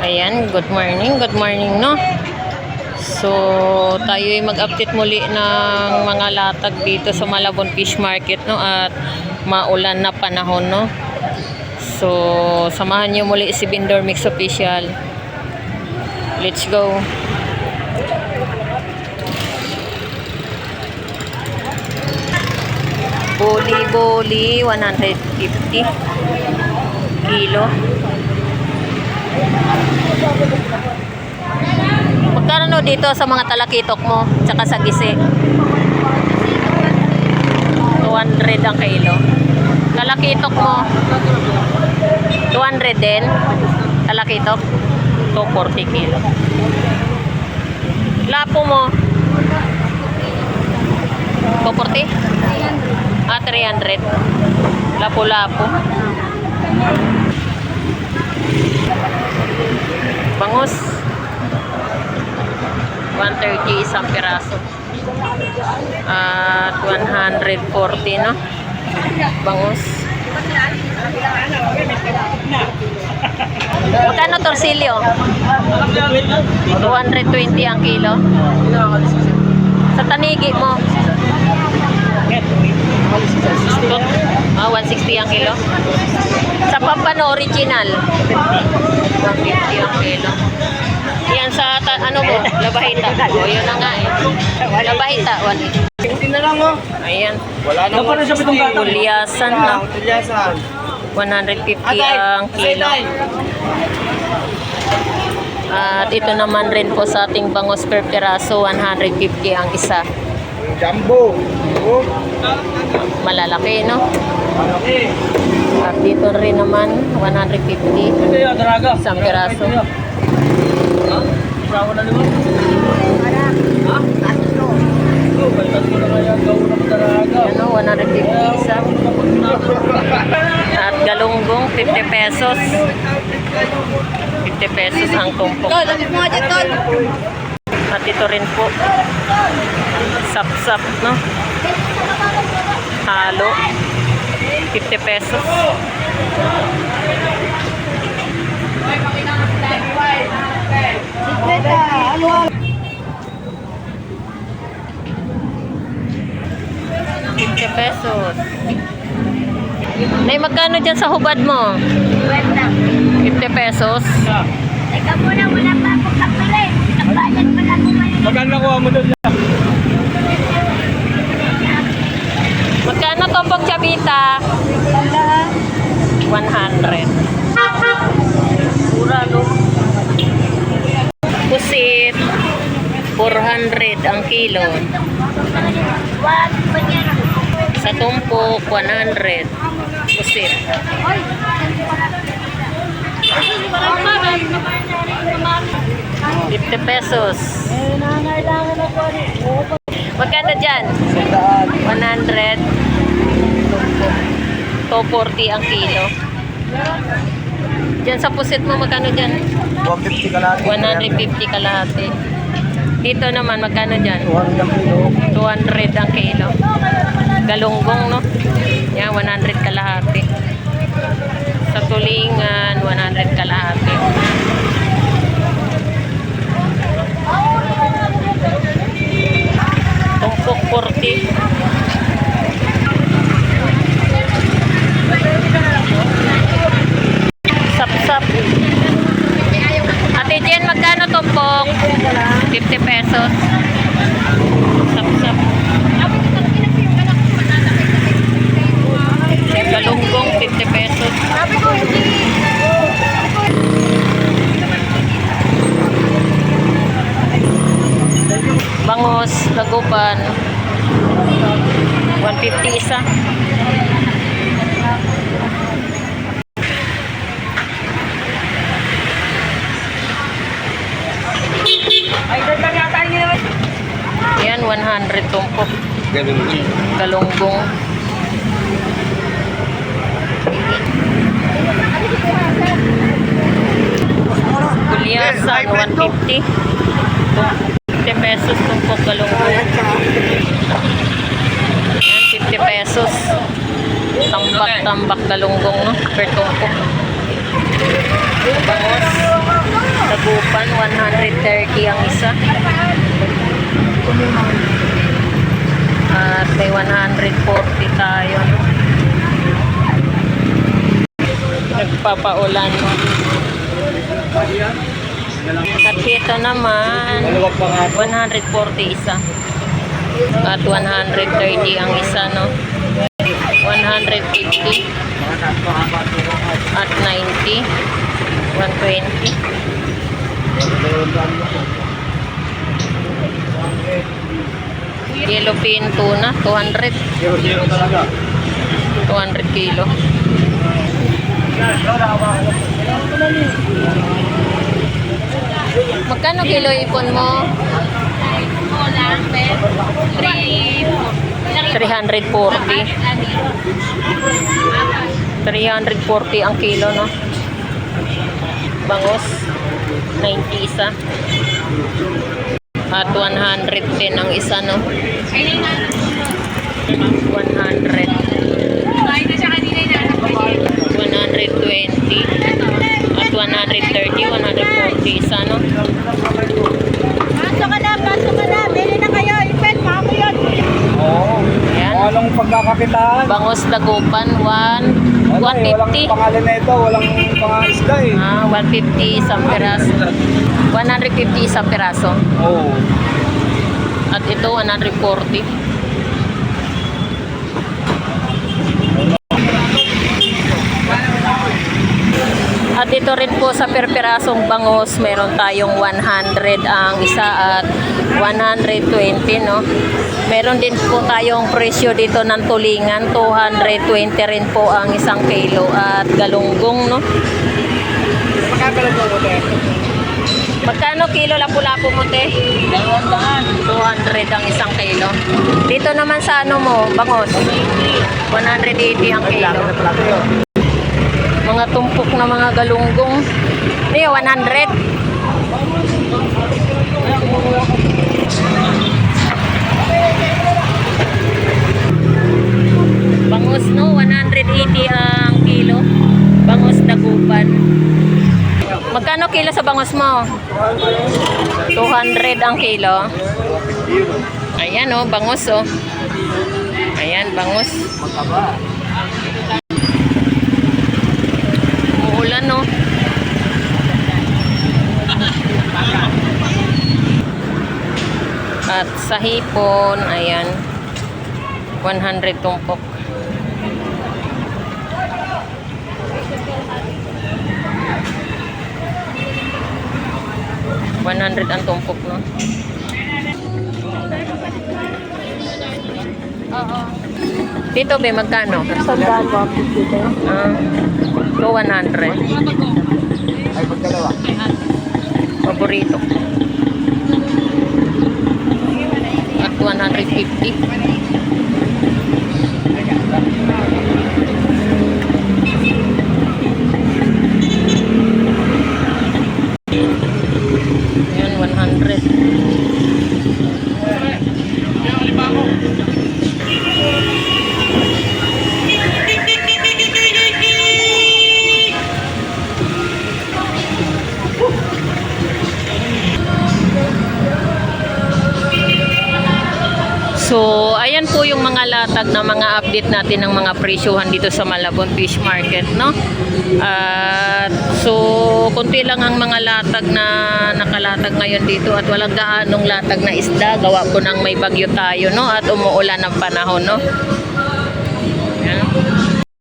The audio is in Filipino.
Ayan, good morning, no? So, tayo ay mag-update muli ng mga latag dito sa Malabon Fish Market, no? At maulan na panahon, no? So, samahan nyo muli si Vendor Mix Official. Let's go! Boli, 150 kilo. Magkano dito sa mga talakitok mo tsaka sa gisi? 200 ang kilo. Talakitok mo 200 din. Talakitok 240 kilo. Lapo mo 240? 300. Lapo-lapo. Bangus 130 isang piraso. At 140, no? Bangus. Magkano torsilyo? 220 ang kilo. Sa tanigi mo 160 ang kilo. Sa pampano original 150 ang kilo. Yan sa ano mo, labahita. O yun na nga eh. Labahita 180 na lang, oh. Ayan. Wala na pa siya pitong gato. Ulyasan na 150 ang kilo. At ito naman rin po sa ating bangus per piraso, 150 ang isa. Jumbo. Malalaki, no? Malaki. At dito rin naman 150 isang piraso. Isawa na naman. Ha? Ano, 150 isa. At galunggong 50 pesos. 50 pesos ang tumpok. At ito rin po sap-sap, no? Halo 50 pesos. Pesos. Nay, magkano dyan sa hubad mo? 50 pesos. Teka muna, wala pa akong kapili. Nagbayad pa lang ko ngayon. Magkano nakuha mo doon? Magkano tompok chabita? 100. Mura, no? Pusit 400 ang kilo. Sa tumpok 100. Pusit 50 pesos. Magkano dyan? 100. 240 ang kilo. Dyan sa pusit mo, magkano dyan? 150 kalahati. 150 kalahati. Dito naman, magkano dyan? 200 200 ang kilo. Galunggong, no? Yan, 100 kalahati. Sa tulingan, 100 kalahati. Tumpok 40. Sap-sap. Ate Jen, magkano tumpok? 50 pesos. Sap-sap. Galunggong 50 pesos. Bangus, lagupan 150 isa. Yan, 100 tumpok. Galunggong. Ulyasan 150. 50 pesos tumpok galunggong. Yan, 50 pesos. Tambak-tambak galunggong, no? Per tumpok. Bangus. 130 ang isa. At may 140 tayo. No? Nagpapaulan. At ito naman, 140 isa. At 130 ang isa, no? 150. At 90. 120. Yellowfin tuna, 200. 200 kilo. Magkano kilo ipon mo? 340. 340 ang kilo, no? Bangos, 90 isa. At 110 ang isa, no? 100. 120. At 130, 140 isa, no? Pasok ka na. Bili na kayo. Ipet, mamo yun. Oo. Ayan. Anong pagkakakitaan? Bangos dagupan, Walang 150. pangalan na ito, walang pangaisda eh. 150 isang piraso. 150 isang piraso. Oo. At ito, 140. At ito rin po sa perperasong bangos, meron tayong 100 ang isa at 120, no? Meron din po tayong presyo dito ng tulingan, 220 rin po ang isang kilo at galunggong, no? Magkano kilo lapu-lapu mo, te? 200 ang isang kilo. Dito naman sa ano mo, bangos? 180 ang kilo. Mga tumpok na mga galunggong. Ano 100? Bangus, no? 180 ang kilo. Bangus dagupan. Magkano kilo sa bangus mo? 200 ang kilo. Ayan, oh, bangus, oh. Ayan, bangus. Ulan, no? At sa hipon, ayan, 100 tumpok. $100 ang tumpok, no? Dito, be, magkano? So 100. Ay, pagdalawa. Paborito. At 150. Ayan, 100. So, ayan po yung mga latag na mga update natin ng mga presyuhan dito sa Malabon Fish Market, no? At so, konti lang ang mga latag na nakalatag ngayon dito at walang gaanong latag na isda. Gawa ko ng may bagyo tayo, no? At umuulan ng panahon, no? Ayan.